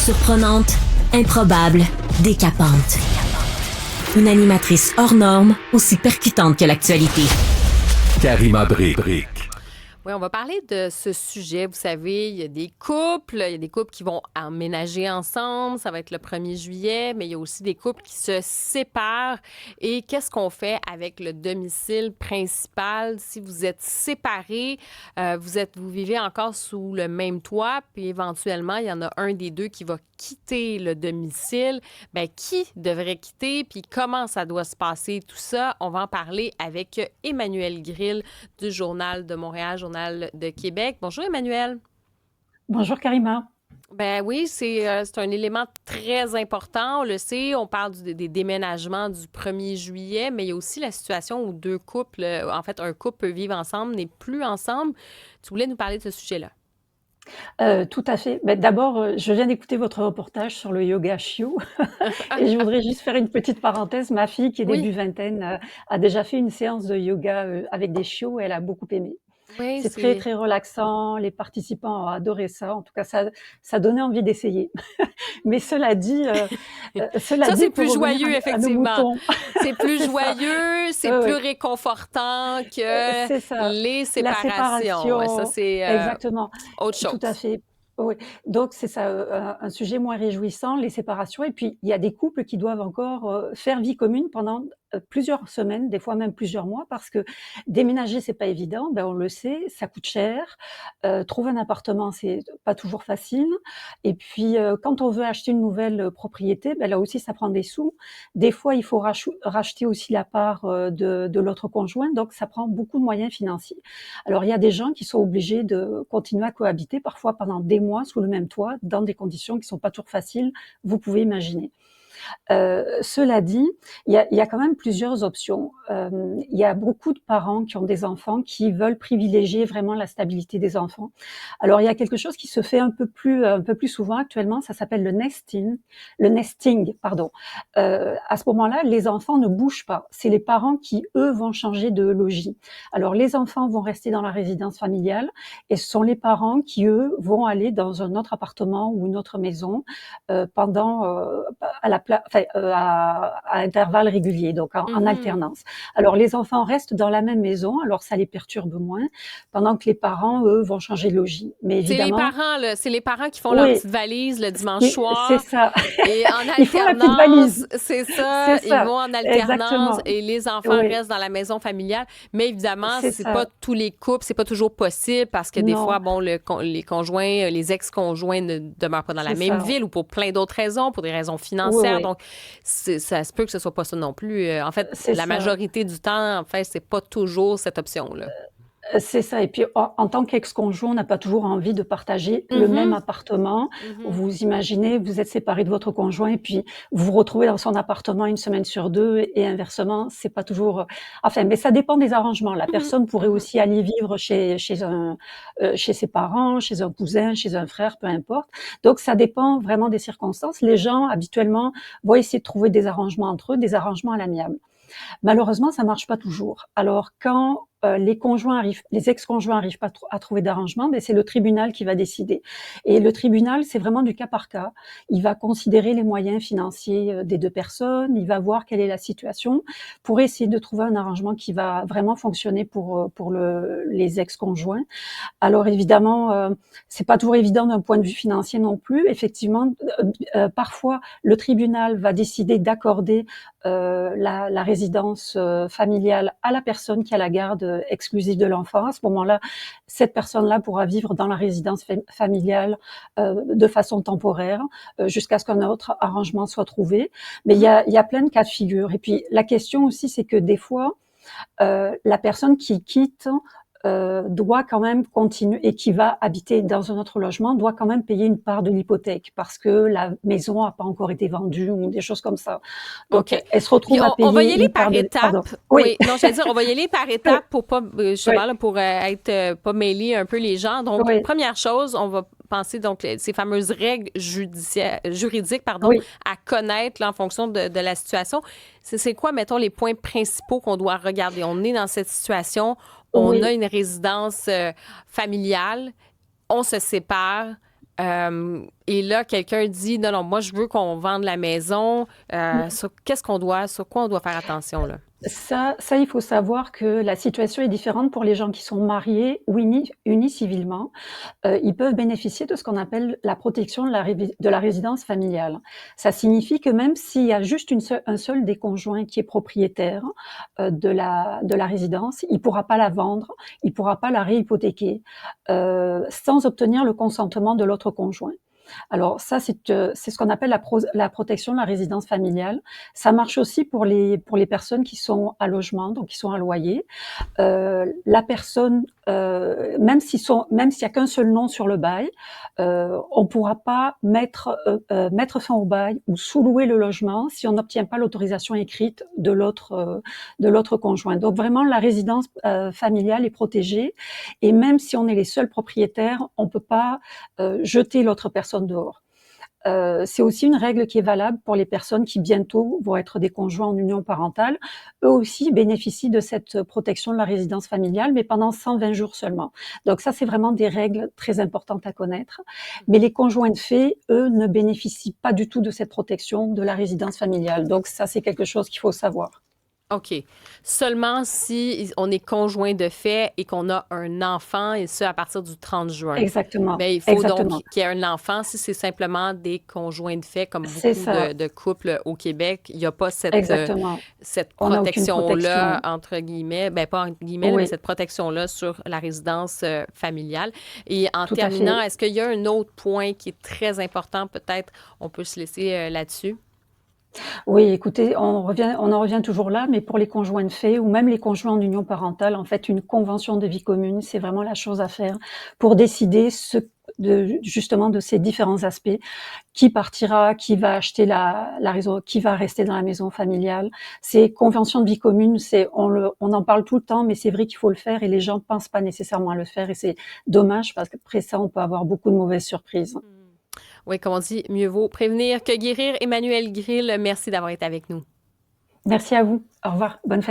Surprenante, improbable, décapante. Une animatrice hors norme, aussi percutante que l'actualité. Karima Brick. Oui, on va parler de ce sujet. Vous savez, il y a des couples qui vont emménager ensemble. Ça va être le 1er juillet, mais il y a aussi des couples qui se séparent. Et qu'est-ce qu'on fait avec le domicile principal? Si vous êtes séparés, vous vivez encore sous le même toit, puis éventuellement, il y en a un des deux qui va quitter le domicile. Bien, qui devrait quitter, puis comment ça doit se passer, tout ça? On va en parler avec Emmanuelle Grill du Journal de Montréal, Journal de Québec. Bonjour, Emmanuelle. Bonjour, Karima. Ben oui, c'est un élément très important. On le sait, on parle des déménagements du 1er juillet, mais il y a aussi la situation où deux couples, en fait, un couple peut vivre ensemble, n'est plus ensemble. Tu voulais nous parler de ce sujet-là? Tout à fait. D'abord, je viens d'écouter votre reportage sur le yoga Shio et je voudrais juste faire une petite parenthèse. Ma fille, qui est Oui. début vingtaine, a déjà fait une séance de yoga avec des Shio et elle a beaucoup aimé. Oui, C'est très, très relaxant. Les participants ont adoré ça. En tout cas, ça donnait envie d'essayer. Mais cela dit, ça, c'est plus joyeux, à nos effectivement. moutons. C'est plus C'est ça. joyeux, c'est Oui, plus oui. réconfortant que C'est ça. les La séparations. Ouais, ça, séparation, c'est exactement. autre Tout à chose. fait. Oui, donc c'est ça, un sujet moins réjouissant, les séparations. Et puis, il y a des couples qui doivent encore, faire vie commune pendant, plusieurs semaines, des fois même plusieurs mois, parce que déménager, c'est pas évident, on le sait, ça coûte cher. Trouver un appartement, c'est pas toujours facile. Et puis, quand on veut acheter une nouvelle, propriété, là aussi, ça prend des sous. Des fois, il faut racheter aussi la part, de l'autre conjoint, donc ça prend beaucoup de moyens financiers. Alors, il y a des gens qui sont obligés de continuer à cohabiter, parfois pendant des mois sous le même toit, dans des conditions qui sont pas toujours faciles, vous pouvez imaginer. Cela dit, il y a quand même plusieurs options. Il y a beaucoup de parents qui ont des enfants qui veulent privilégier vraiment la stabilité des enfants. Alors, il y a quelque chose qui se fait un peu plus souvent actuellement, ça s'appelle le nesting, pardon. À ce moment-là, les enfants ne bougent pas. C'est les parents qui, eux, vont changer de logis. Alors, les enfants vont rester dans la résidence familiale et ce sont les parents qui, eux, vont aller dans un autre appartement ou une autre maison pendant à intervalles réguliers, donc en alternance. Alors les enfants restent dans la même maison, alors ça les perturbe moins, pendant que les parents, eux, vont changer de logis. Mais évidemment, C'est les parents qui font leur petite valise le dimanche soir. C'est ça. Et en alternance, Ils font la petite valise. C'est ça. C'est ça. Ils vont en alternance Exactement. et les enfants restent dans la maison familiale. Mais évidemment, c'est pas tous les couples, c'est pas toujours possible parce que des fois, les conjoints, les ex-conjoints ne demeurent pas dans la même ville ou pour plein d'autres raisons, pour des raisons financières. Oui. Donc, ça se peut que ce soit pas ça non plus. En fait, la Ça. majorité du temps, en fait, c'est pas toujours cette option-là. C'est ça. Et puis, en tant qu'ex-conjoint, on n'a pas toujours envie de partager le même appartement. Vous imaginez, vous êtes séparés de votre conjoint et puis vous vous retrouvez dans son appartement une semaine sur deux et inversement, c'est pas toujours. Enfin, mais ça dépend des arrangements. La personne pourrait aussi aller vivre chez ses parents, chez un cousin, chez un frère, peu importe. Donc, ça dépend vraiment des circonstances. Les gens, habituellement, vont essayer de trouver des arrangements entre eux, des arrangements à l'amiable. Malheureusement, ça marche pas toujours. Alors, quand les ex-conjoints arrivent pas à trouver d'arrangement, c'est le tribunal qui va décider. Et le tribunal, c'est vraiment du cas par cas. Il va considérer les moyens financiers des deux personnes, il va voir quelle est la situation pour essayer de trouver un arrangement qui va vraiment fonctionner pour les ex-conjoints. Alors évidemment, c'est pas toujours évident d'un point de vue financier non plus. Effectivement, parfois le tribunal va décider d'accorder la résidence familiale à la personne qui a la garde exclusive de l'enfant. À ce moment-là, cette personne-là pourra vivre dans la résidence familiale de façon temporaire jusqu'à ce qu'un autre arrangement soit trouvé. Mais il y a plein de cas de figure. Et puis la question aussi, c'est que des fois, la personne qui quitte doit quand même continuer et qui va habiter dans un autre logement doit quand même payer une part de l'hypothèque parce que la maison n'a pas encore été vendue ou des choses comme ça. Donc, elle se retrouve à payer. On va y aller une part par étapes. Oui. Non, j'allais dire, on va y aller par étapes pour pas, justement, là, pour être pas mêler un peu les gens. Donc, première chose, on va penser donc ces fameuses règles juridiques, à connaître là, en fonction de la situation. C'est quoi, mettons, les points principaux qu'on doit regarder? On est dans cette situation. On a une résidence familiale, on se sépare. Et là, quelqu'un dit, non, non, moi, je veux qu'on vende la maison. Sur quoi on doit faire attention, là? Ça, il faut savoir que la situation est différente pour les gens qui sont mariés ou unis civilement. Ils peuvent bénéficier de ce qu'on appelle la protection de la résidence familiale. Ça signifie que même s'il y a juste un seul des conjoints qui est propriétaire de la résidence, il pourra pas la vendre, il pourra pas la réhypothéquer sans obtenir le consentement de l'autre conjoint. Alors ça, c'est ce qu'on appelle la protection de la résidence familiale. Ça marche aussi pour les personnes qui sont à logement, donc qui sont à loyer. La personne, même s'il y a qu'un seul nom sur le bail, on pourra pas mettre fin au bail ou sous-louer le logement si on n'obtient pas l'autorisation écrite de l'autre conjoint. Donc vraiment, la résidence familiale est protégée, et même si on est les seuls propriétaires, on peut pas jeter l'autre personne dehors. C'est aussi une règle qui est valable pour les personnes qui bientôt vont être des conjoints en union parentale. Eux aussi bénéficient de cette protection de la résidence familiale, mais pendant 120 jours seulement. Donc ça, c'est vraiment des règles très importantes à connaître. Mais les conjoints de fait, eux, ne bénéficient pas du tout de cette protection de la résidence familiale. Donc ça, c'est quelque chose qu'il faut savoir. OK. Seulement si on est conjoint de fait et qu'on a un enfant, et ce, à partir du 30 juin. Exactement. Mais il faut Exactement. donc qu'il y ait un enfant. Si c'est simplement des conjoints de fait, comme C'est beaucoup ça. de couples au Québec, il n'y a pas cette Exactement. On n'a aucune protection-là, protection. entre guillemets, ben pas entre guillemets, mais Oui, cette protection-là sur la résidence familiale. Et en tout à terminant, fait. est-ce qu'il y a un autre point qui est très important? Peut-être on peut se laisser là-dessus. Oui, écoutez, on en revient toujours là, mais pour les conjoints de fait ou même les conjoints en union parentale, en fait, une convention de vie commune, c'est vraiment la chose à faire pour décider justement de ces différents aspects. Qui partira, qui va acheter la maison, qui va rester dans la maison familiale. Ces conventions de vie commune, on en parle tout le temps, mais c'est vrai qu'il faut le faire et les gens pensent pas nécessairement à le faire, et c'est dommage parce qu'après ça, on peut avoir beaucoup de mauvaises surprises. Oui, comme on dit, mieux vaut prévenir que guérir. Emmanuelle Grill, merci d'avoir été avec nous. Merci à vous. Au revoir. Bonne fête.